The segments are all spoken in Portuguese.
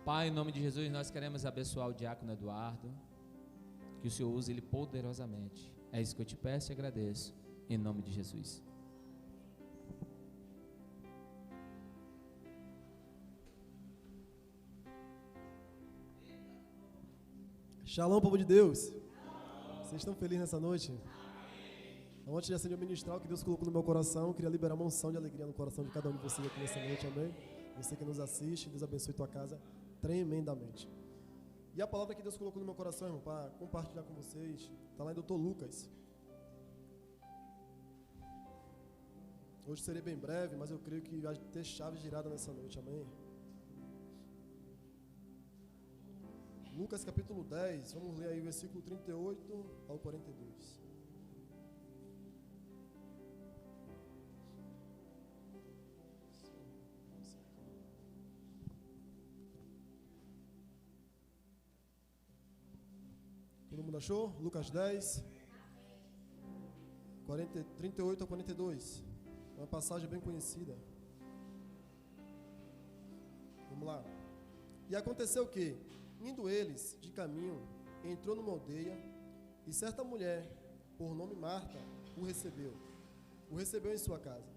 Pai, em nome de Jesus, nós queremos abençoar o diácono Eduardo, que o Senhor use ele poderosamente. É isso que eu te peço e agradeço, em nome de Jesus. Shalom, povo de Deus. Vocês estão felizes nessa noite? Antes de acender o ministral que Deus colocou no meu coração, eu queria liberar uma unção de alegria no coração de cada um de vocês aqui nessa noite, amém? Você que nos assiste, Deus abençoe tua casa tremendamente. E a palavra que Deus colocou no meu coração, irmão, para compartilhar com vocês, está lá em Dr. Lucas. Hoje serei bem breve, mas eu creio que vai ter chave girada nessa noite, amém? Lucas capítulo 10, vamos ler aí o versículo 38 ao 42. Todo mundo achou? Lucas 10, 38 ao 42. Uma passagem bem conhecida. Vamos lá. E aconteceu que, indo eles de caminho, entrou numa aldeia, e certa mulher, por nome Marta, o recebeu em sua casa.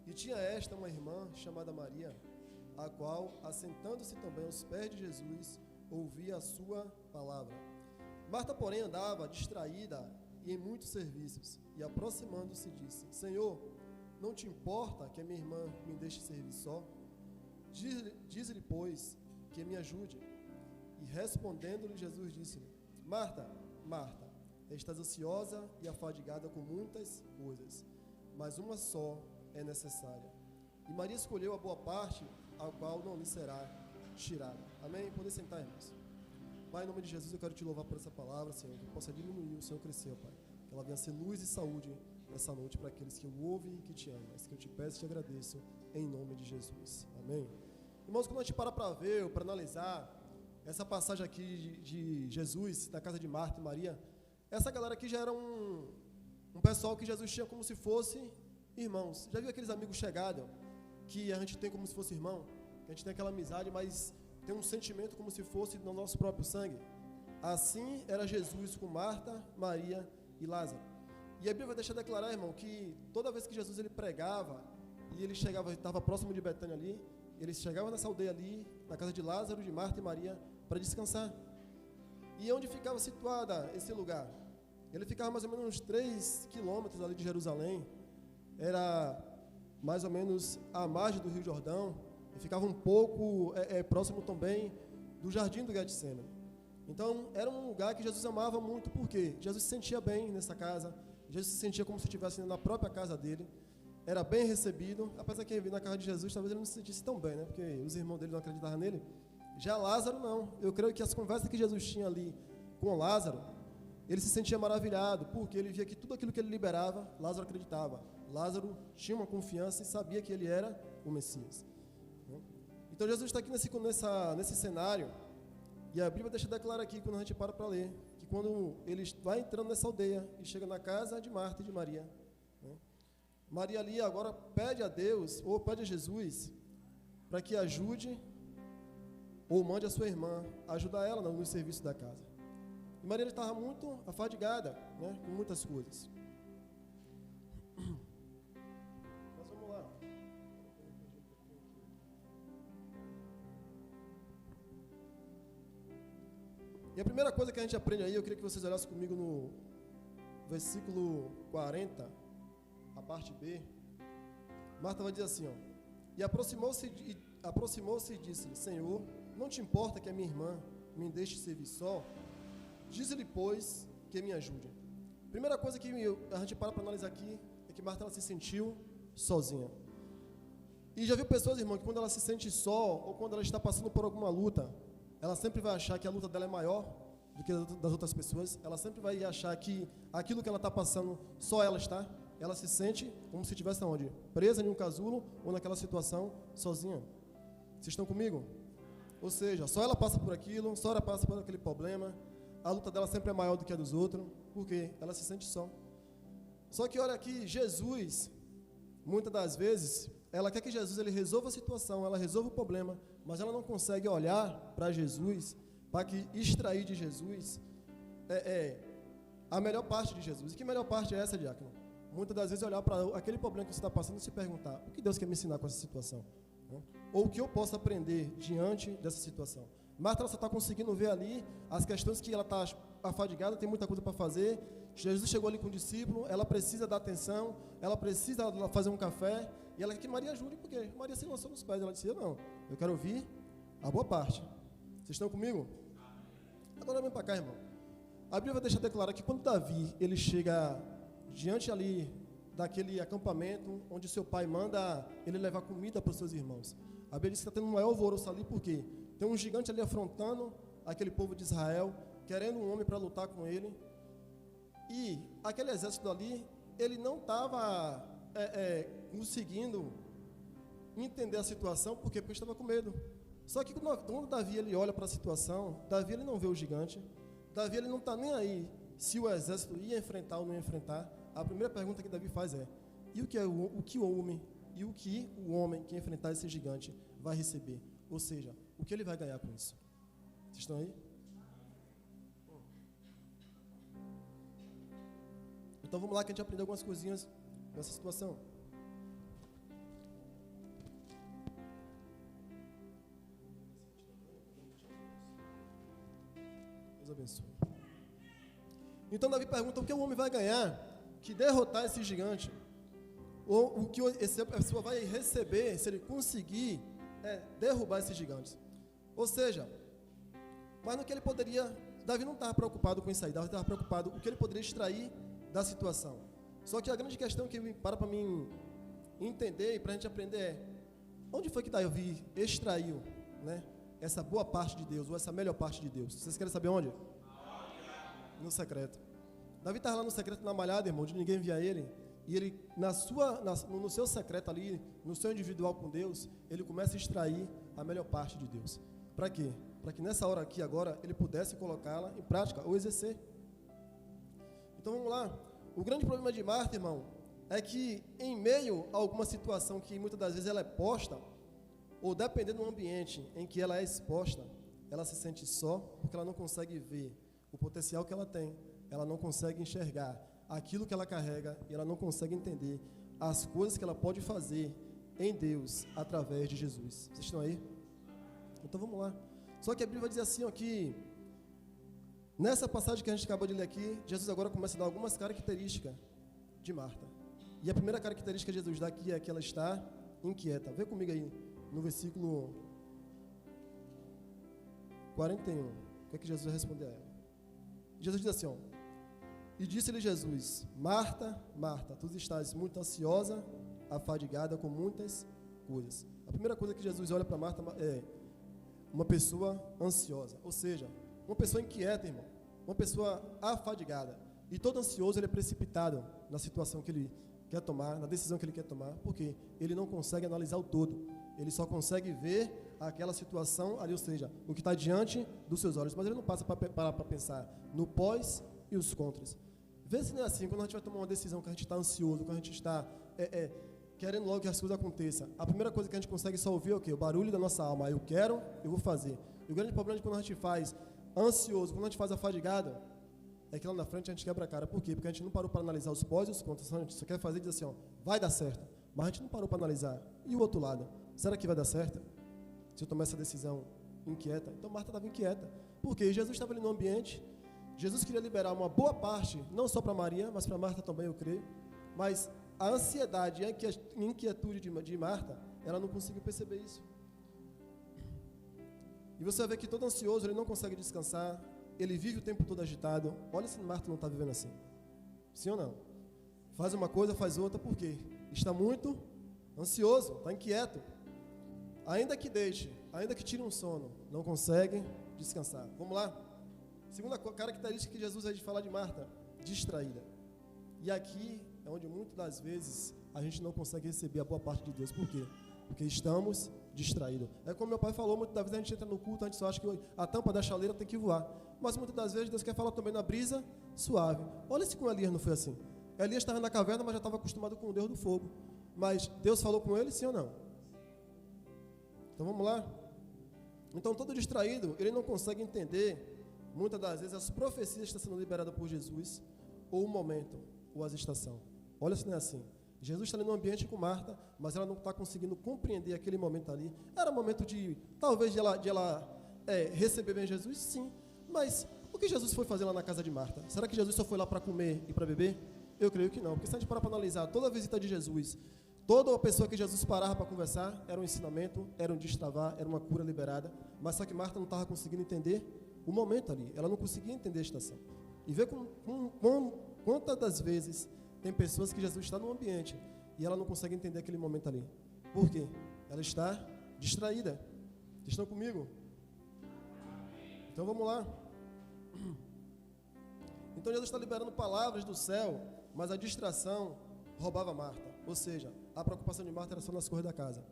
E tinha esta uma irmã chamada Maria, a qual, assentando-se também aos pés de Jesus, ouvia a sua palavra. Marta, porém, andava distraída e em muitos serviços, e aproximando-se disse: Senhor, não te importa que a minha irmã me deixe servir só? Diz-lhe, pois, que me ajude. E respondendo-lhe, Jesus disse-lhe: Marta, Marta, estás ansiosa e afadigada com muitas coisas, mas uma só é necessária. E Maria escolheu a boa parte, a qual não lhe será tirada. Amém? Podem sentar, irmãos. Pai, em nome de Jesus, eu quero te louvar por essa palavra, Senhor, que possa diminuir, o Senhor crescer, Pai. Que ela venha ser luz e saúde nessa noite para aqueles que o ouvem e que te amam. É isso que eu te peço e te agradeço, em nome de Jesus. Amém? Irmãos, quando a gente para ver, para analisar essa passagem aqui de Jesus, na casa de Marta e Maria, essa galera aqui já era um pessoal que Jesus tinha como se fosse irmãos. Já viu aqueles amigos chegados que a gente tem como se fosse irmão? Que a gente tem aquela amizade, mas tem um sentimento como se fosse no nosso próprio sangue. Assim era Jesus com Marta, Maria e Lázaro. E a Bíblia vai deixar declarar, irmão, que toda vez que Jesus ele pregava, e ele chegava, estava próximo de Betânia ali, ele chegava nessa aldeia ali, na casa de Lázaro, de Marta e Maria, para descansar. E onde ficava situada esse lugar? Ele ficava mais ou menos uns 3 quilômetros ali de Jerusalém. Era mais ou menos à margem do Rio Jordão. E ficava um pouco próximo também do Jardim do Getsemane. Então, era um lugar que Jesus amava muito, porque Jesus se sentia bem nessa casa. Jesus se sentia como se estivesse na própria casa dele. Era bem recebido, apesar que na casa de Jesus talvez ele não se sentisse tão bem, né? Porque os irmãos dele não acreditavam nele. Já Lázaro não. Eu creio que as conversas que Jesus tinha ali com Lázaro, ele se sentia maravilhado, porque ele via que tudo aquilo que ele liberava, Lázaro acreditava. Lázaro tinha uma confiança e sabia que ele era o Messias. Então Jesus está aqui nesse cenário, e a Bíblia deixa declarar aqui, quando a gente para ler, que quando ele vai entrando nessa aldeia e chega na casa de Marta e de Maria, Maria ali agora pede a Deus, ou pede a Jesus, para que ajude, ou mande a sua irmã ajudar ela no serviço da casa. E Maria estava muito afadigada, né, com muitas coisas. Mas vamos lá. E a primeira coisa que a gente aprende aí, eu queria que vocês olhassem comigo no versículo 40, a parte B. Marta vai dizer assim, ó: E aproximou-se e disse-lhe: Senhor, não te importa que a minha irmã me deixe servir só? Diz-lhe, pois, que me ajude. Primeira coisa que a gente para analisar aqui é que Marta ela se sentiu sozinha. E já viu pessoas, irmão, que quando ela se sente só, ou quando ela está passando por alguma luta, ela sempre vai achar que a luta dela é maior do que a das outras pessoas. Ela sempre vai achar que aquilo que ela está passando, só ela está. Ela se sente como se estivesse onde? Presa em um casulo ou naquela situação sozinha. Vocês estão comigo? Ou seja, só ela passa por aquilo, só ela passa por aquele problema. A luta dela sempre é maior do que a dos outros, porque ela se sente só. Só que olha aqui, Jesus, muitas das vezes, ela quer que Jesus ele resolva a situação, ela resolva o problema, mas ela não consegue olhar para Jesus, para que extrair de Jesus a melhor parte de Jesus. E que melhor parte é essa, diácono? Muitas das vezes olhar para aquele problema que você está passando e se perguntar, o que Deus quer me ensinar com essa situação? Ou o que eu posso aprender diante dessa situação? Marta ela só está conseguindo ver ali as questões que ela está afadigada, tem muita coisa para fazer. Jesus chegou ali com o discípulo, ela precisa dar atenção, ela precisa fazer um café, e ela quer que Maria ajude, porque Maria se lançou nos pés. Ela disse, não, eu quero ouvir a boa parte. Vocês estão comigo? Agora vem para cá, irmão. A Bíblia vai deixar declarar que quando Davi ele chega diante ali daquele acampamento onde seu pai manda ele levar comida para os seus irmãos, a Bíblia diz que está tendo um maior alvoroço ali, porque tem um gigante ali afrontando aquele povo de Israel, querendo um homem para lutar com ele, e aquele exército ali, ele não estava conseguindo entender a situação, porque estava com medo. Só que quando Davi ele olha para a situação, Davi ele não vê o gigante, Davi ele não está nem aí se o exército ia enfrentar ou não ia enfrentar. A primeira pergunta que Davi faz é, e o que o homem que enfrentar esse gigante vai receber? Ou seja, o que ele vai ganhar com isso? Vocês estão aí? Então vamos lá que a gente aprendeu algumas coisinhas nessa situação. Deus abençoe. Então Davi pergunta o que o homem vai ganhar que derrotar esse gigante, ou o que essa pessoa vai receber se ele conseguir derrubar esses gigantes. Ou seja, mas no que ele poderia, Davi não estava preocupado com isso aí, Davi estava preocupado com o que ele poderia extrair da situação. Só que a grande questão que para mim entender e para a gente aprender é, onde foi que Davi extraiu, né, essa boa parte de Deus, ou essa melhor parte de Deus? Vocês querem saber onde? No secreto. Davi estava lá no secreto na malhada, irmão, onde ninguém via ele, e ele, no seu secreto ali, no seu individual com Deus, ele começa a extrair a melhor parte de Deus. Para quê? Para que nessa hora aqui agora, ele pudesse colocá-la em prática, ou exercer. Então vamos lá. O grande problema de Marta, irmão, é que em meio a alguma situação que muitas das vezes ela é posta, ou dependendo do ambiente em que ela é exposta, ela se sente só, porque ela não consegue ver o potencial que ela tem, ela não consegue enxergar aquilo que ela carrega, e ela não consegue entender as coisas que ela pode fazer em Deus, através de Jesus. Vocês estão aí? Então vamos lá. Só que a Bíblia vai dizer assim, ó, que nessa passagem que a gente acabou de ler aqui, Jesus agora começa a dar algumas características de Marta. E a primeira característica que Jesus dá aqui é que ela está inquieta. Vê comigo aí, no versículo 41. O que é que Jesus vai responder a ela? Jesus diz assim, ó, e disse-lhe Jesus, Marta, Marta, tu estás muito ansiosa, afadigada com muitas coisas. A primeira coisa que Jesus olha para Marta é uma pessoa ansiosa, ou seja, uma pessoa inquieta, irmão, uma pessoa afadigada. E todo ansioso ele é precipitado na situação que ele quer tomar, na decisão que ele quer tomar, porque ele não consegue analisar o todo, ele só consegue ver aquela situação ali, ou seja, o que está diante dos seus olhos, mas ele não passa para pensar no pós e os contras. Vê se não é assim, quando a gente vai tomar uma decisão que a gente está ansioso, quando a gente está querendo logo que as coisas aconteçam, a primeira coisa que a gente consegue só ouvir é o quê? O barulho da nossa alma, eu quero, eu vou fazer. E o grande problema de quando a gente faz ansioso, quando a gente faz afadigado, é que lá na frente a gente quebra a cara. Por quê? Porque a gente não parou para analisar os pós e os contras, a gente só quer fazer e dizer assim, ó, vai dar certo, mas a gente não parou para analisar. E o outro lado, será que vai dar certo? Se eu tomar essa decisão inquieta? Então Marta estava inquieta. Por quê? Jesus estava ali no ambiente, Jesus queria liberar uma boa parte, não só para Maria, mas para Marta também, eu creio. Mas a ansiedade e a inquietude de Marta, ela não conseguiu perceber isso. E você vai ver que todo ansioso, ele não consegue descansar, ele vive o tempo todo agitado. Olha se Marta não está vivendo assim. Sim ou não? Faz uma coisa, faz outra, por quê? Está muito ansioso, está inquieto. Ainda que deixe, ainda que tire um sono, não consegue descansar. Vamos lá? Segunda característica que Jesus vai falar de Marta, distraída. E aqui é onde muitas das vezes a gente não consegue receber a boa parte de Deus. Por quê? Porque estamos distraídos. É como meu pai falou, muitas das vezes a gente entra no culto, a gente só acha que a tampa da chaleira tem que voar. Mas muitas das vezes Deus quer falar também na brisa suave. Olha se com Elias não foi assim. Elias estava na caverna, mas já estava acostumado com o Deus do fogo. Mas Deus falou com ele, sim ou não? Então vamos lá. Então todo distraído, ele não consegue entender, muitas das vezes, as profecias que estão sendo liberadas por Jesus, ou o momento, ou a estação. Olha se não é assim. Jesus está ali no ambiente com Marta, mas ela não está conseguindo compreender aquele momento ali. Era momento de, talvez, de ela receber bem Jesus, sim. Mas o que Jesus foi fazer lá na casa de Marta? Será que Jesus só foi lá para comer e para beber? Eu creio que não, porque se a gente parar para analisar toda a visita de Jesus, toda a pessoa que Jesus parava para conversar, era um ensinamento, era um destravar, era uma cura liberada, mas só que Marta não estava conseguindo entender o momento ali, ela não conseguia entender a estação. E ver quantas das vezes tem pessoas que Jesus está no ambiente e ela não consegue entender aquele momento ali. Por quê? Ela está distraída. Vocês estão comigo? Então vamos lá. Então Jesus está liberando palavras do céu, mas a distração roubava Marta. Ou seja, a preocupação de Marta era só nas coisas da casa.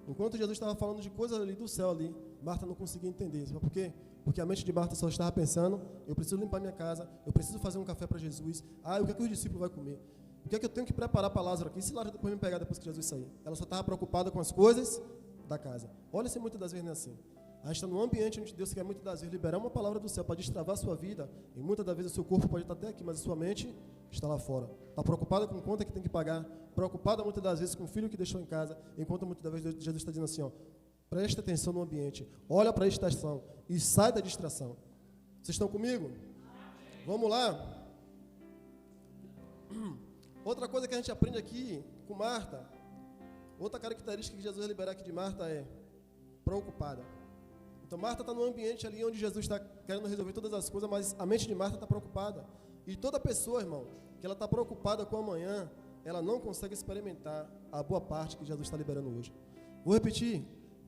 Enquanto Jesus estava falando de coisas ali do céu ali, Marta não conseguia entender. Sabe por quê? Porque a mente de Marta só estava pensando, eu preciso limpar minha casa, eu preciso fazer um café para Jesus, o que é que os discípulos vão comer? O que é que eu tenho que preparar para Lázaro aqui? E se Lázaro depois me pegar depois que Jesus sair? Ela só estava preocupada com as coisas da casa. Olha se muitas das vezes não é assim. A gente está num ambiente onde Deus quer muitas das vezes liberar uma palavra do céu para destravar a sua vida, e muitas das vezes o seu corpo pode estar até aqui, mas a sua mente está lá fora. Está preocupada com conta que tem que pagar, preocupada muitas das vezes com o filho que deixou em casa, enquanto muitas das vezes Jesus está dizendo assim, preste atenção no ambiente, olha para a estação e sai da distração. Vocês estão comigo? Vamos lá. Outra coisa que a gente aprende aqui com Marta, outra característica que Jesus vai liberar aqui de Marta é preocupada. Então Marta está num ambiente ali onde Jesus está querendo resolver todas as coisas, mas a mente de Marta está preocupada. E toda pessoa, irmão, que ela está preocupada com o amanhã, ela não consegue experimentar a boa parte que Jesus está liberando hoje. Vou repetir,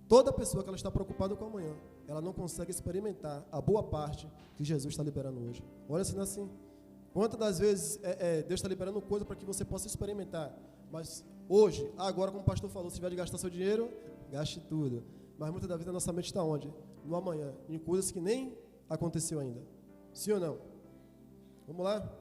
toda pessoa que ela está preocupada com o amanhã, ela não consegue experimentar a boa parte que Jesus está liberando hoje. Olha se não é assim. Quantas das vezes Deus está liberando coisa para que você possa experimentar, mas hoje, agora como o pastor falou, se tiver de gastar seu dinheiro, gaste tudo. Mas muitas das vezes a nossa mente está onde? No amanhã, em coisas que nem aconteceu ainda. Sim ou não? Vamos lá?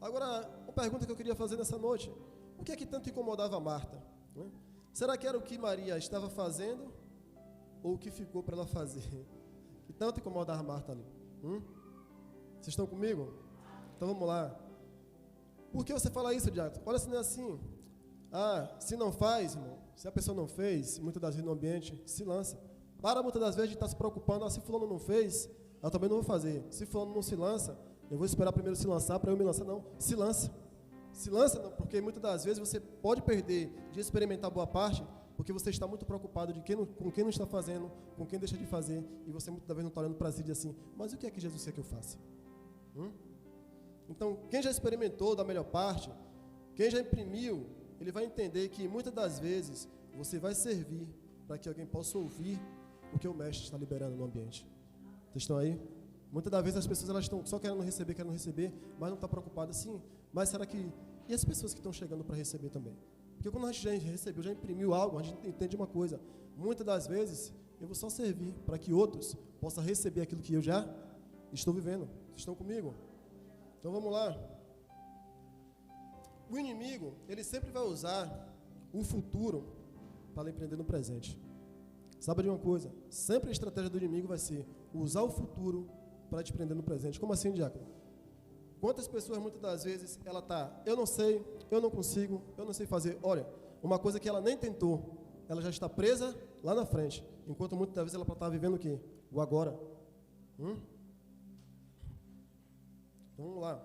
Agora, uma pergunta que eu queria fazer nessa noite. O que é que tanto incomodava a Marta? Né? Será que era o que Maria estava fazendo ou o que ficou para ela fazer? Que tanto incomodava a Marta ali? Vocês estão comigo? Então vamos lá. Por que você fala isso, Diácono? Olha se não é assim. Se não faz, irmão, se a pessoa não fez, muitas das vezes no ambiente, se lança. Para muitas das vezes de estar se preocupando, se fulano não fez, eu também não vou fazer. Se fulano não se lança, eu vou esperar primeiro se lançar para eu me lançar. Não, se lança. Se lança, não, porque muitas das vezes você pode perder de experimentar boa parte, porque você está muito preocupado com quem não está fazendo, com quem deixa de fazer, e você muitas vezes não está olhando para si e diz assim, mas o que é que Jesus quer que eu faça? Então, quem já experimentou da melhor parte, quem já imprimiu, ele vai entender que muitas das vezes você vai servir para que alguém possa ouvir o que o mestre está liberando no ambiente. Vocês estão aí? Muitas das vezes as pessoas elas estão só querendo receber, mas não estão preocupadas assim. Mas será que... E as pessoas que estão chegando para receber também? Porque quando a gente já recebeu, já imprimiu algo, a gente entende uma coisa. Muitas das vezes eu vou só servir para que outros possam receber aquilo que eu já estou vivendo. Vocês estão comigo? Então vamos lá. O inimigo, ele sempre vai usar o futuro para empreender no presente. Sabe de uma coisa? Sempre a estratégia do inimigo vai ser usar o futuro para te prender no presente. Como assim, Diácono? Quantas pessoas, muitas das vezes, ela está, eu não sei, eu não consigo, eu não sei fazer. Olha, uma coisa que ela nem tentou, ela já está presa lá na frente. Enquanto muitas das vezes ela está vivendo o quê? O agora. Então, vamos lá.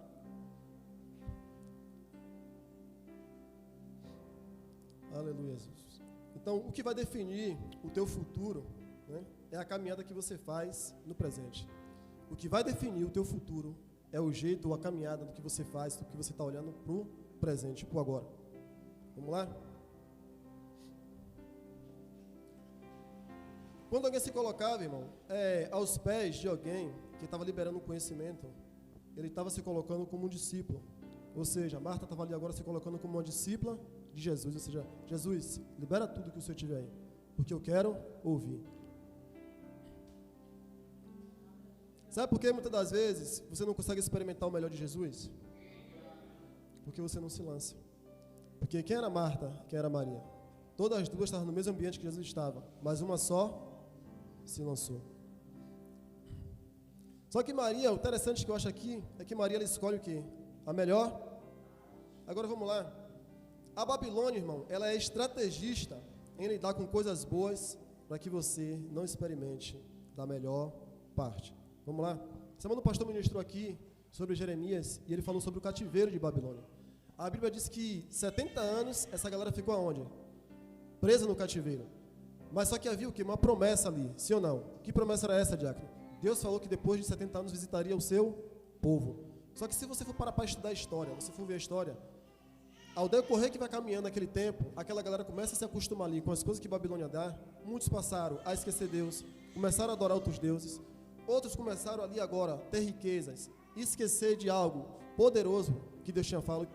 Aleluia, Jesus. Então, o que vai definir o teu futuro, né, é a caminhada que você faz no presente. O que vai definir o teu futuro é o jeito ou a caminhada do que você faz, do que você está olhando para o presente, para o agora. Vamos lá? Quando alguém se colocava, irmão, aos pés de alguém que estava liberando um conhecimento, ele estava se colocando como um discípulo. Ou seja, Marta estava ali agora se colocando como uma discípula de Jesus. Ou seja, Jesus, libera tudo que o Senhor tiver aí, porque eu quero ouvir. Sabe por que muitas das vezes você não consegue experimentar o melhor de Jesus? Porque você não se lança. Porque quem era Marta, quem era Maria? Todas as duas estavam no mesmo ambiente que Jesus estava, mas uma só se lançou. Só que Maria, o interessante que eu acho aqui, é que Maria ela escolhe o quê? A melhor. Agora vamos lá. A Babilônia, irmão, ela é estrategista em lidar com coisas boas para que você não experimente da melhor parte. Vamos lá? Semana o pastor ministrou aqui sobre Jeremias e ele falou sobre o cativeiro de Babilônia. A Bíblia diz que 70 anos essa galera ficou aonde? Presa no cativeiro. Mas só que havia o quê? Uma promessa ali, sim ou não? Que promessa era essa, diácono? Deus falou que depois de 70 anos visitaria o seu povo. Só que se você for parar para estudar a história, você for ver a história, ao decorrer que vai caminhando aquele tempo, aquela galera começa a se acostumar ali com as coisas que Babilônia dá. Muitos passaram a esquecer Deus, começaram a adorar outros deuses. Outros começaram ali agora a ter riquezas, esquecer de algo poderoso que Deus tinha falado.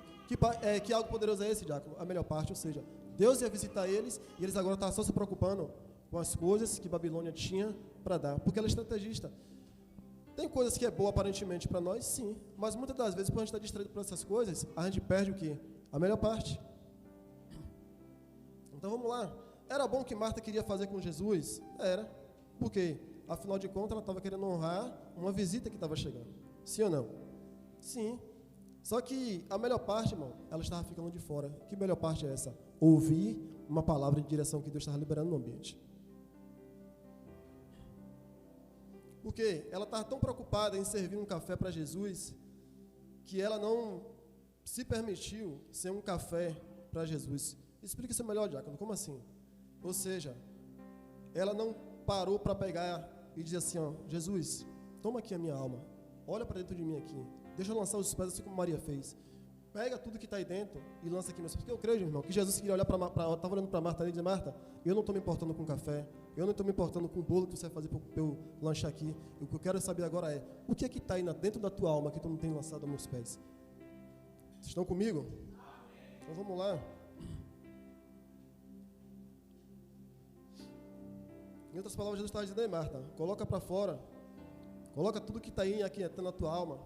Que algo poderoso é esse, diácono? A melhor parte, ou seja, Deus ia visitar eles e eles agora estavam só se preocupando com as coisas que Babilônia tinha para dar, porque ela é estrategista. Tem coisas que é boa aparentemente para nós, sim, mas muitas das vezes, quando a gente está distraído por essas coisas, a gente perde o quê? A melhor parte. Então vamos lá. Era bom o que Marta queria fazer com Jesus? Era. Por quê? Afinal de contas, ela estava querendo honrar uma visita que estava chegando. Sim ou não? Sim. Só que a melhor parte, irmão, ela estava ficando de fora. Que melhor parte é essa? Ouvir uma palavra de direção que Deus estava liberando no ambiente. Porque ela estava tão preocupada em servir um café para Jesus, que ela não se permitiu ser um café para Jesus. Explica isso melhor, diácono, como assim? Ou seja, ela não parou para pegar e dizer assim, ó, Jesus, toma aqui a minha alma, olha para dentro de mim aqui, deixa eu lançar os pés assim como Maria fez. Pega tudo que está aí dentro e lança aqui meus pés. Porque eu creio, irmão, que Jesus queria olhar estava olhando para Marta ali e dizer, Marta, eu não estou me importando com café, eu não estou me importando com o bolo que você vai fazer para eu lanchar aqui. O que eu quero saber agora é, o que é que está aí dentro da tua alma que tu não tem lançado aos meus pés? Vocês estão comigo? Então vamos lá. Em outras palavras, Jesus estava dizendo, ei Marta, coloca para fora, coloca tudo que está aí aquietando na tua alma.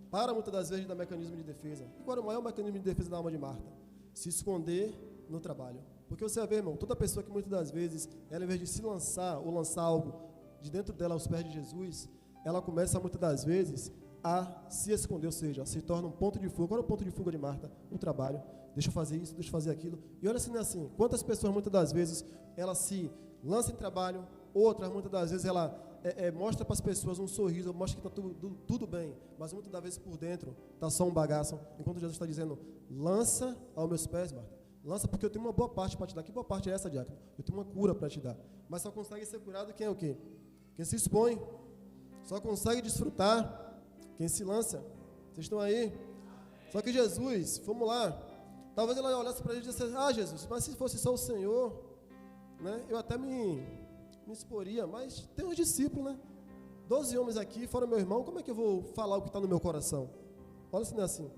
Para muitas das vezes dar mecanismo de defesa. E qual é o maior mecanismo de defesa da alma de Marta? Se esconder no trabalho. Porque você vai ver, irmão, toda pessoa que muitas das vezes, ela, em vez de se lançar ou lançar algo de dentro dela aos pés de Jesus, ela começa muitas das vezes a se esconder, ou seja, se torna um ponto de fuga. Qual é o ponto de fuga de Marta? O trabalho. Deixa eu fazer isso, deixa eu fazer aquilo. E olha assim, não é assim. Quantas pessoas muitas das vezes, ela se lança em trabalho, outras muitas das vezes ela mostra para as pessoas um sorriso, mostra que está tudo bem, mas muitas das vezes por dentro está só um bagaço, enquanto Jesus está dizendo, lança aos meus pés, Marta, lança porque eu tenho uma boa parte para te dar. Que boa parte é essa, diácono? Eu tenho uma cura para te dar, mas só consegue ser curado quem é o quê? Quem se expõe, só consegue desfrutar quem se lança. Vocês estão aí? Só que Jesus, vamos lá, talvez ela olhasse para ele e dissesse, ah Jesus, mas se fosse só o Senhor, né, eu até me exporia, mas tem uns discípulos, né? 12 homens aqui, fora meu irmão, como é que eu vou falar o que está no meu coração? Olha se não é assim.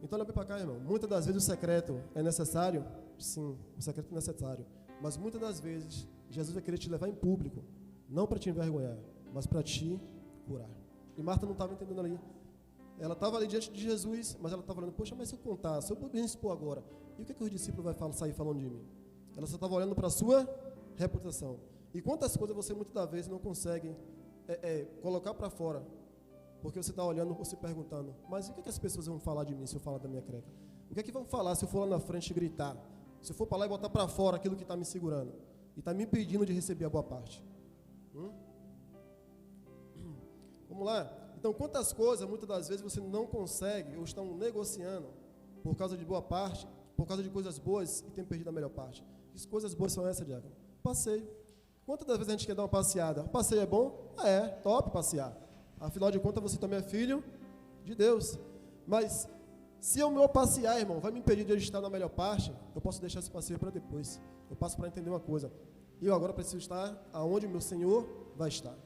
Então olha bem para cá, irmão. Muitas das vezes o secreto é necessário? Sim, o secreto é necessário. Mas muitas das vezes, Jesus vai querer te levar em público, não para te envergonhar, mas para te curar. E Marta não estava entendendo ali. Ela estava ali diante de Jesus, mas ela estava olhando, poxa, mas se eu contar, se eu me expor agora, e o que é que os discípulos vão sair falando de mim? Ela só estava olhando para a sua reputação. E quantas coisas você muitas das vezes não consegue colocar para fora, porque você está olhando ou se perguntando, mas o que é que as pessoas vão falar de mim se eu falar da minha creca? O que é que vão falar se eu for lá na frente e gritar? Se eu for para lá e botar para fora aquilo que está me segurando e está me impedindo de receber a boa parte? Vamos lá? Então, quantas coisas muitas das vezes você não consegue ou estão negociando por causa de boa parte, por causa de coisas boas e tem perdido a melhor parte? Que coisas boas são essas, diácono? Passeio. Quantas das vezes a gente quer dar uma passeada? Passeio é bom? Top passear. Afinal de contas, você também é filho de Deus. Mas, se o meu passear, irmão, vai me impedir de eu estar na melhor parte, eu posso deixar esse passeio para depois. Eu passo para entender uma coisa. Eu agora preciso estar aonde o meu Senhor vai estar.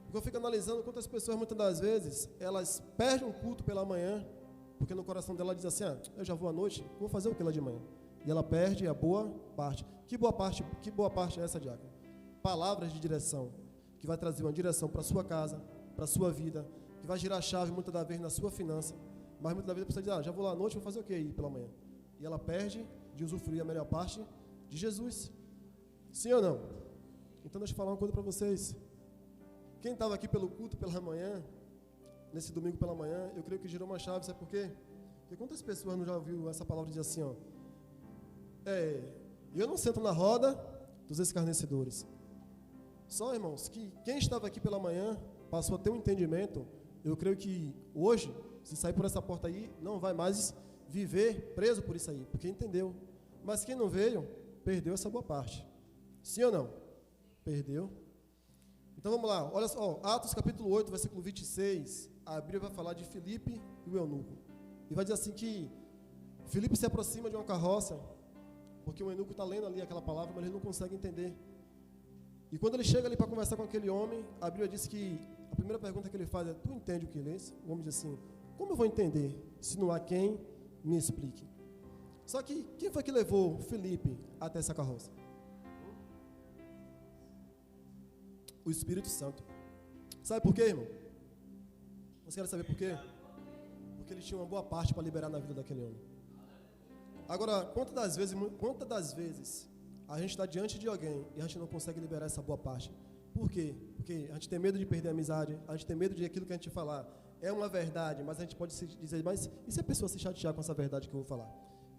Porque eu fico analisando quantas pessoas, muitas das vezes, elas perdem um culto pela manhã, porque no coração dela diz assim, eu já vou à noite, vou fazer o que lá de manhã? E ela perde a boa parte. Que boa parte é essa, diácono? Palavras de direção, que vai trazer uma direção para a sua casa, para a sua vida, que que vai girar a chave muitas das vezes na sua finança, mas muitas das vezes a pessoa diz, já vou lá à noite, vou fazer o que aí pela manhã? E ela perde de usufruir a melhor parte de Jesus. Sim ou não? Então deixa eu falar uma coisa para vocês. Quem estava aqui pelo culto pela manhã, nesse domingo pela manhã, eu creio que girou uma chave, sabe por quê? Porque quantas pessoas não já ouviu essa palavra dizer assim, eu não sento na roda dos escarnecedores. Só, irmãos, que quem estava aqui pela manhã passou a ter um entendimento. Eu creio que hoje, se sair por essa porta aí, não vai mais viver preso por isso aí, porque entendeu. Mas quem não veio, perdeu essa boa parte. Sim ou não? Perdeu. Então vamos lá, olha só, Atos capítulo 8, versículo 26, a Bíblia vai falar de Filipe e o eunuco. E vai dizer assim que Filipe se aproxima de uma carroça, porque o eunuco está lendo ali aquela palavra, mas ele não consegue entender. E quando ele chega ali para conversar com aquele homem, a Bíblia diz que a primeira pergunta que ele faz é, tu entende o que lês? O homem diz assim, como eu vou entender se não há quem me explique? Só que quem foi que levou Filipe até essa carroça? O Espírito Santo. Sabe por quê, irmão? Você quer saber por quê? Porque ele tinha uma boa parte para liberar na vida daquele homem. Agora, quantas das vezes a gente está diante de alguém e a gente não consegue liberar essa boa parte? Por quê? Porque a gente tem medo de perder a amizade, a gente tem medo de aquilo que a gente falar é uma verdade, mas a gente pode dizer, mas e se a pessoa se chatear com essa verdade que eu vou falar?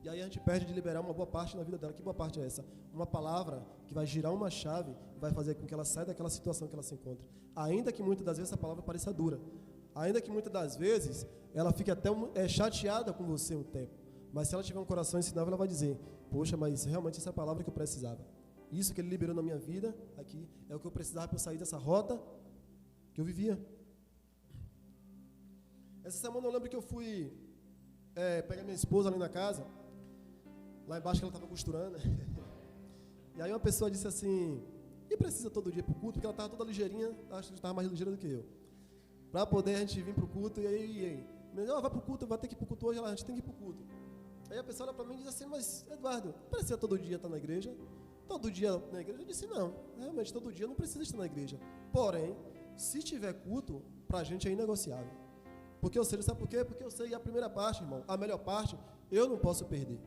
E aí a gente perde de liberar uma boa parte na vida dela. Que boa parte é essa? Uma palavra que vai girar uma chave e vai fazer com que ela saia daquela situação que ela se encontra. Ainda que muitas das vezes essa palavra pareça dura. Ainda que muitas das vezes ela fique até chateada com você um tempo. Mas se ela tiver um coração ensinável, ela vai dizer, poxa, mas realmente essa é a palavra que eu precisava. Isso que ele liberou na minha vida aqui é o que eu precisava para eu sair dessa rota que eu vivia. Essa semana eu lembro que eu fui pegar minha esposa ali na casa, lá embaixo que ela estava costurando. E aí uma pessoa disse assim, e precisa todo dia ir para o culto? Porque ela estava toda ligeirinha, acho que estava mais ligeira do que eu. Para poder a gente vir para o culto, e aí vai para o culto, vai ter que ir para o culto hoje, a gente tem que ir para o culto. Aí a pessoa olha para mim e diz assim, mas Eduardo, precisa todo dia estar na igreja? Todo dia na igreja? Eu disse, não, realmente todo dia não precisa estar na igreja. Porém, se tiver culto, para a gente é inegociável. Porque eu sei, sabe por quê? Porque eu sei a primeira parte, irmão, a melhor parte, eu não posso perder.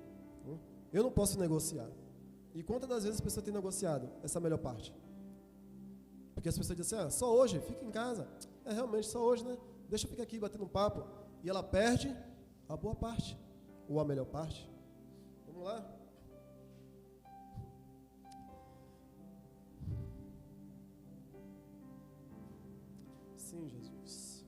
Eu não posso negociar. E quantas das vezes a pessoa tem negociado essa melhor parte? Porque as pessoas dizem assim, só hoje, fica em casa. Realmente, só hoje, né? Deixa eu ficar aqui batendo um papo. E ela perde a boa parte, ou a melhor parte. Vamos lá? Sim, Jesus.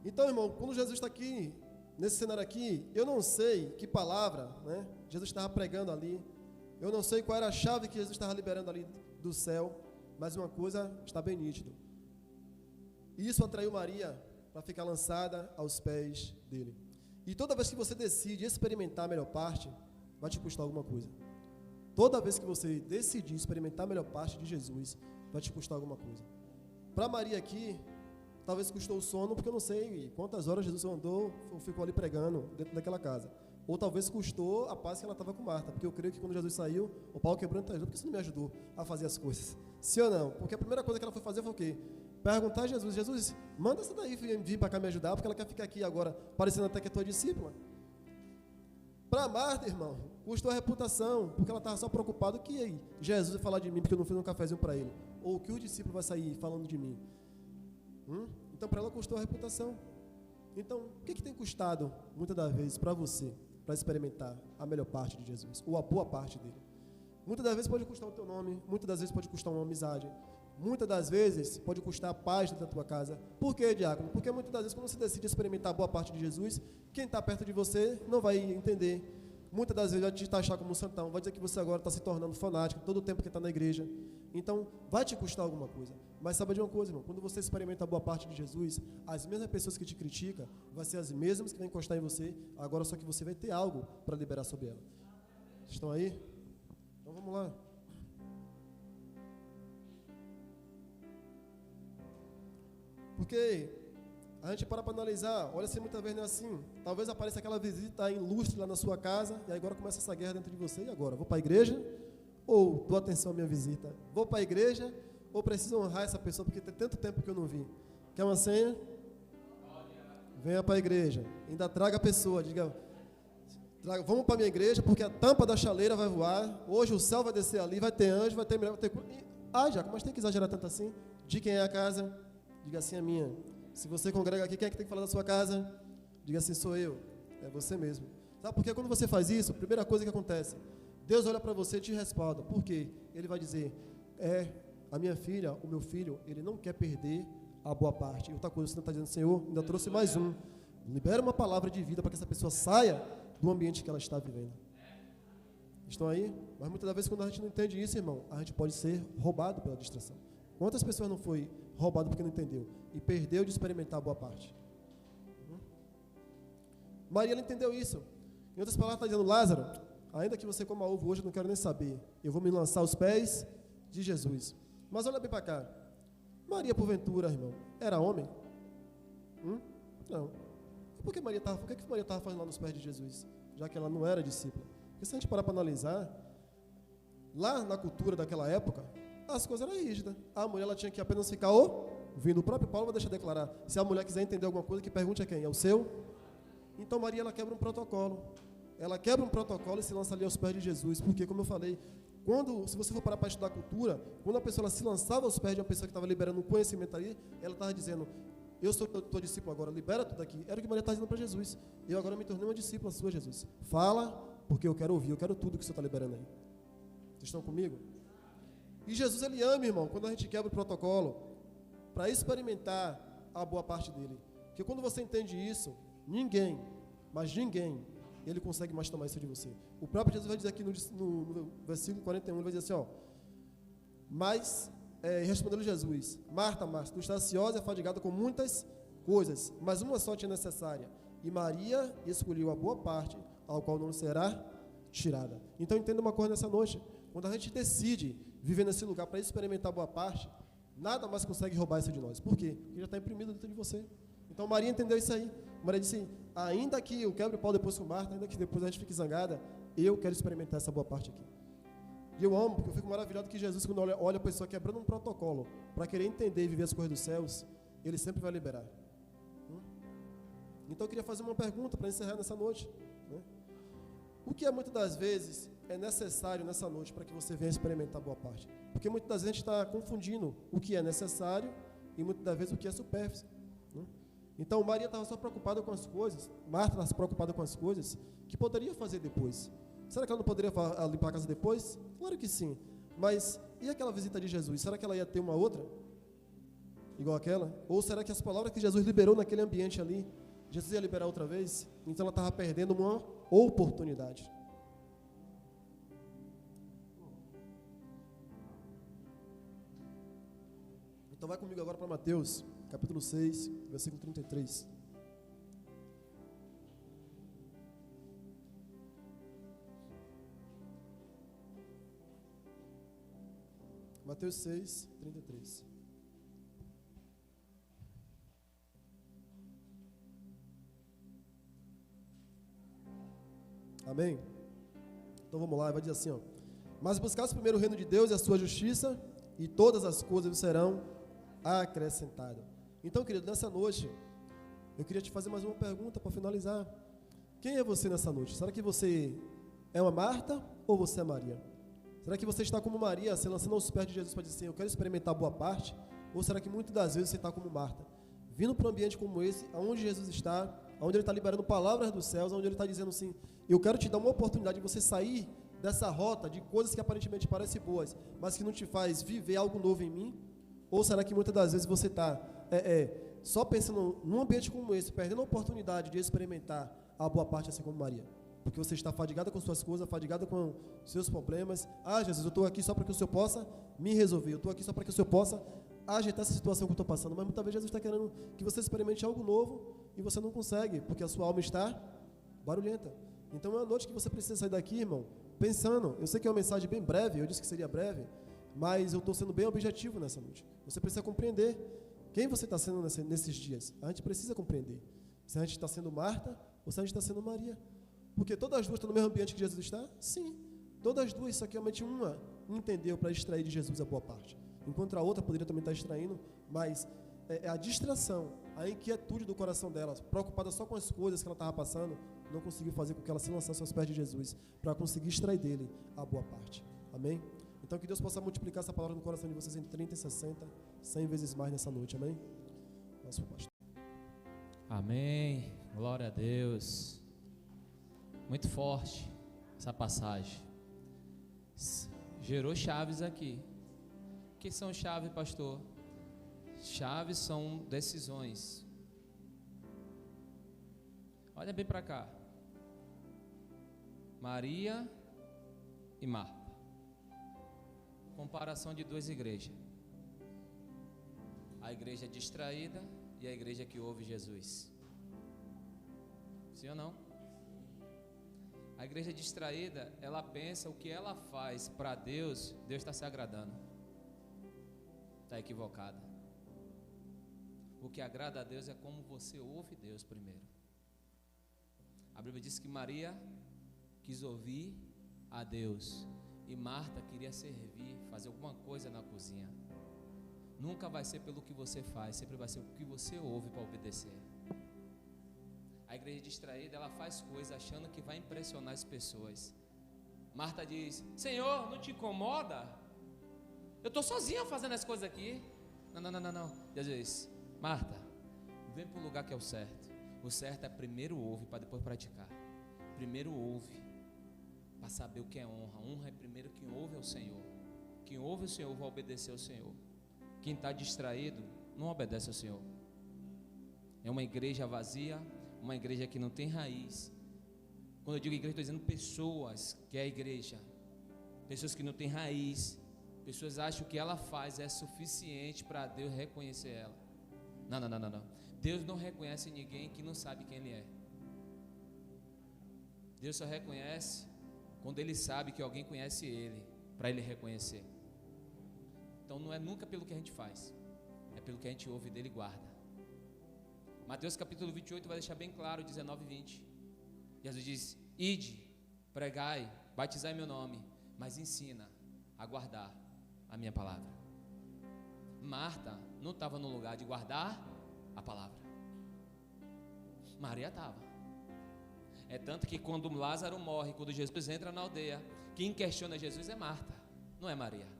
Então, irmão, quando Jesus está aqui, nesse cenário aqui, eu não sei que palavra, né, Jesus estava pregando ali, eu não sei qual era a chave que Jesus estava liberando ali do céu, mas uma coisa está bem nítido. Isso atraiu Maria para ficar lançada aos pés dele. E toda vez que você decide experimentar a melhor parte, vai te custar alguma coisa. Toda vez que você decidir experimentar a melhor parte de Jesus, vai te custar alguma coisa. Para Maria aqui, talvez custou o sono, porque eu não sei quantas horas Jesus andou ou ficou ali pregando dentro daquela casa. Ou talvez custou a paz que ela estava com Marta, porque eu creio que quando Jesus saiu, o pau quebrando, por que você não me ajudou a fazer as coisas? Sim ou não? Porque a primeira coisa que ela foi fazer foi o quê? Perguntar a Jesus, Jesus, manda essa daí vir para cá me ajudar, porque ela quer ficar aqui agora, parecendo até que é tua discípula. Para Marta, irmão, custou a reputação, porque ela estava só preocupada que Jesus vai falar de mim, porque eu não fiz um cafezinho para ele. Ou que o discípulo vai sair falando de mim. Então, para ela custou a reputação. Então, o que tem custado, muitas das vezes, para você, para experimentar a melhor parte de Jesus, ou a boa parte dele? Muitas das vezes pode custar o teu nome, muitas das vezes pode custar uma amizade, muitas das vezes pode custar a paz dentro da tua casa. Por quê, diácono? Porque muitas das vezes, quando você decide experimentar a boa parte de Jesus, quem está perto de você não vai entender. Muitas das vezes vai te taxar como um santão, vai dizer que você agora está se tornando fanático todo o tempo que está na igreja. Então, vai te custar alguma coisa. Mas sabe de uma coisa, irmão? Quando você experimenta a boa parte de Jesus, as mesmas pessoas que te criticam, vão ser as mesmas que vão encostar em você, agora só que você vai ter algo para liberar sobre ela. Vocês estão aí? Então vamos lá. Porque a gente para analisar, olha se muitas vezes não é assim. Talvez apareça aquela visita ilustre lá na sua casa, e agora começa essa guerra dentro de você, e agora? Vou para a igreja? Ou dou atenção à minha visita? Vou para a igreja? Ou preciso honrar essa pessoa porque tem tanto tempo que eu não vi? Quer uma senha? Venha para a igreja. Ainda traga a pessoa. Diga, vamos para a minha igreja, porque a tampa da chaleira vai voar. Hoje o céu vai descer ali, vai ter anjo, vai ter mulher, vai ter... Jaco, mas tem que exagerar tanto assim? De quem é a casa? Diga assim, a minha. Se você congrega aqui, quem é que tem que falar da sua casa? Diga assim, sou eu. É você mesmo. Sabe por quê? Quando você faz isso, a primeira coisa que acontece, Deus olha para você e te respalda. Por quê? Ele vai dizer, a minha filha, o meu filho, ele não quer perder a boa parte. E outra coisa, você não está dizendo, Senhor, ainda trouxe mais um. Libera uma palavra de vida para que essa pessoa saia do ambiente que ela está vivendo. Estão aí? Mas muitas das vezes, quando a gente não entende isso, irmão, a gente pode ser roubado pela distração. Quantas pessoas não foi roubado porque não entendeu? E perdeu de experimentar a boa parte? Maria, ela entendeu isso. Em outras palavras, está dizendo, Lázaro, ainda que você coma ovo hoje, eu não quero nem saber. Eu vou me lançar aos pés de Jesus. Mas olha bem para cá. Maria, porventura, irmão, era homem? Não. Por que Maria estava fazendo lá nos pés de Jesus? Já que ela não era discípula. Porque se a gente parar para analisar, lá na cultura daquela época, as coisas eram rígidas. A mulher ela tinha que apenas ficar ouvindo. O próprio Paulo vai deixar declarar. Se a mulher quiser entender alguma coisa, que pergunte a quem? É o seu? Então Maria, ela quebra um protocolo. Ela quebra um protocolo e se lança ali aos pés de Jesus. Porque, como eu falei, se você for parar para estudar a cultura, quando a pessoa ela se lançava aos pés de uma pessoa que estava liberando um conhecimento ali, ela estava dizendo, eu sou teu discípulo agora, libera tudo aqui. Era o que Maria estava dizendo para Jesus. Eu agora me tornei uma discípula sua, Jesus. Fala, porque eu quero ouvir, eu quero tudo que o Senhor está liberando aí. Vocês estão comigo? E Jesus, ele ama, irmão, quando a gente quebra o protocolo, para experimentar a boa parte dele. Porque quando você entende isso, ninguém, ele consegue mais tomar isso de você. O próprio Jesus vai dizer aqui no versículo 41, ele vai dizer assim, respondeu Jesus, Marta, Marta, tu estás ansiosa e fadigada com muitas coisas, mas uma só te é necessária. E Maria escolheu a boa parte, ao qual não será tirada. Então entenda uma coisa nessa noite, quando a gente decide viver nesse lugar para experimentar a boa parte, nada mais consegue roubar isso de nós. Por quê? Porque já está imprimido dentro de você. Então Maria entendeu isso aí. Maria disse, ainda que eu quebre o pau depois com Marta, ainda que depois a gente fique zangada, eu quero experimentar essa boa parte aqui. E eu amo, porque eu fico maravilhado que Jesus, quando olha a pessoa quebrando um protocolo para querer entender e viver as coisas dos céus, ele sempre vai liberar. Então eu queria fazer uma pergunta para encerrar nessa noite. O que muitas das vezes é necessário nessa noite para que você venha experimentar a boa parte? Porque muitas das vezes a gente está confundindo o que é necessário e muitas das vezes o que é supérfluo. Então Maria estava só preocupada com as coisas, Marta estava preocupada com as coisas que poderia fazer depois. Será que ela não poderia limpar a casa depois? Claro que sim. Mas e aquela visita de Jesus? Será que ela ia ter uma outra? Igual aquela? Ou será que as palavras que Jesus liberou naquele ambiente ali, Jesus ia liberar outra vez? Então ela estava perdendo uma oportunidade. Então vai comigo agora para Mateus, capítulo 6, versículo 33. Mateus 6, 33. Amém? Então vamos lá, vai dizer assim, mas buscasse primeiro o reino de Deus e a sua justiça, e todas as coisas serão acrescentadas. Então, querido, nessa noite, eu queria te fazer mais uma pergunta para finalizar. Quem é você nessa noite? Será que você é uma Marta ou você é Maria? Será que você está como Maria, se lançando aos pés de Jesus para dizer assim, eu quero experimentar a boa parte? Ou será que muitas das vezes você está como Marta, vindo para um ambiente como esse, onde Jesus está, onde Ele está liberando palavras dos céus, onde Ele está dizendo assim, eu quero te dar uma oportunidade de você sair dessa rota de coisas que aparentemente parecem boas, mas que não te faz viver algo novo em mim? Ou será que muitas das vezes você está só pensando num ambiente como esse, perdendo a oportunidade de experimentar a boa parte assim como Maria? Porque você está fadigada com suas coisas, fadigada com seus problemas. Jesus, eu estou aqui só para que o Senhor possa me resolver. Eu estou aqui só para que o Senhor possa ajeitar essa situação que eu estou passando. Mas muitas vezes Jesus está querendo que você experimente algo novo e você não consegue, porque a sua alma está barulhenta. Então é uma noite que você precisa sair daqui, irmão, pensando. Eu sei que é uma mensagem bem breve, eu disse que seria breve, mas eu estou sendo bem objetivo nessa noite. Você precisa compreender quem você está sendo nesses dias. A gente precisa compreender se a gente está sendo Marta ou se a gente está sendo Maria. Porque todas as duas estão no mesmo ambiente que Jesus está? Sim. Todas as duas, só que realmente uma entendeu para extrair de Jesus a boa parte. Enquanto a outra poderia também estar extraindo, mas a distração, a inquietude do coração dela, preocupada só com as coisas que ela estava passando, não conseguiu fazer com que ela se lançasse aos pés de Jesus, para conseguir extrair dele a boa parte. Amém? Então que Deus possa multiplicar essa palavra no coração de vocês em 30, 60, 100 vezes mais nessa noite. Amém? Nosso pastor. Amém. Glória a Deus. Muito forte essa passagem. Gerou chaves aqui. O que são chaves, pastor? Chaves são decisões. Olha bem para cá. Maria e Marta. Comparação de duas igrejas. A igreja distraída e a igreja que ouve Jesus. Sim ou não? A igreja distraída, ela pensa o que ela faz para Deus, Deus está se agradando. Está equivocada. O que agrada a Deus é como você ouve Deus primeiro. A Bíblia diz que Maria quis ouvir a Deus e Marta queria servir, fazer alguma coisa na cozinha. Nunca vai ser pelo que você faz, sempre vai ser o que você ouve para obedecer. A igreja distraída, ela faz coisas achando que vai impressionar as pessoas. Marta diz: Senhor, não te incomoda? Eu estou sozinha fazendo as coisas aqui. Não. Jesus, Marta, vem para o lugar que é o certo. O certo é primeiro ouve para depois praticar. Primeiro ouve para saber o que é honra. Honra é primeiro quem ouve ao Senhor. Quem ouve o Senhor vai obedecer ao Senhor. Quem está distraído não obedece ao Senhor. É uma igreja vazia, uma igreja que não tem raiz. Quando eu digo igreja, estou dizendo pessoas que é a igreja. Pessoas que não têm raiz. Pessoas acham que ela faz é suficiente para Deus reconhecer ela. Não. Deus não reconhece ninguém que não sabe quem Ele é. Deus só reconhece quando Ele sabe que alguém conhece Ele, para Ele reconhecer. Então não é nunca pelo que a gente faz, é pelo que a gente ouve dele e guarda. Mateus capítulo 28 vai deixar bem claro, 19 e 20. Jesus diz: ide, pregai, batizai meu nome, mas ensina a guardar a minha palavra. Marta não estava no lugar de guardar a palavra. Maria estava. É tanto que quando Lázaro morre, quando Jesus entra na aldeia, quem questiona Jesus é Marta, não é Maria.